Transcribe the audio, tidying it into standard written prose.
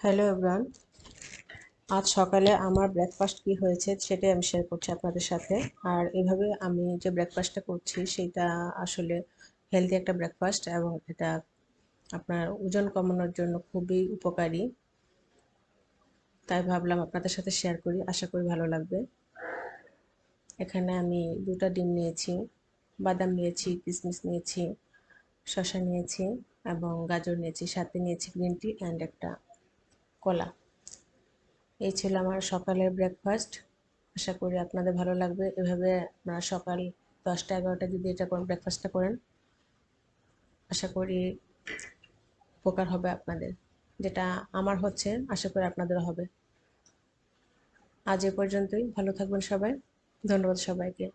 Hello everyone. আজ সকালে আমার ব্রেকফাস্ট কি হয়েছে সেটাই আমি শেয়ার করছি আপনাদের সাথে। আর এভাবে আমি যে ব্রেকফাস্টটা করছি সেটা আসলে হেলদি একটা ব্রেকফাস্ট এবং এটা আপনার ওজন কমানোর জন্য খুবই উপকারী। তাই ভাবলাম আপনাদের সাথে শেয়ার করি, আশা করি ভালো লাগবে। এখানে আমি 2টা ডিম নিয়েছি, বাদাম নিয়েছি, কিশমিশ নিয়েছি, শসা নিয়েছি এবং গাজর নিয়েছি, সাথে নিয়েছি গ্রিন টি অ্যান্ড একটা কলা। এই ছিল আমার সকালের ব্রেকফাস্ট। আশা করি আপনাদের ভালো লাগবে। এভাবে আপনারা সকাল 10টা-11টা যদি এটা করেন, ব্রেকফাস্টটা করেন, আশা করি উপকার হবে আপনাদের। যেটা আমার হচ্ছে, আশা করি আপনাদেরও হবে। আজ এ পর্যন্তই। ভালো থাকবেন সবাই। ধন্যবাদ সবাইকে।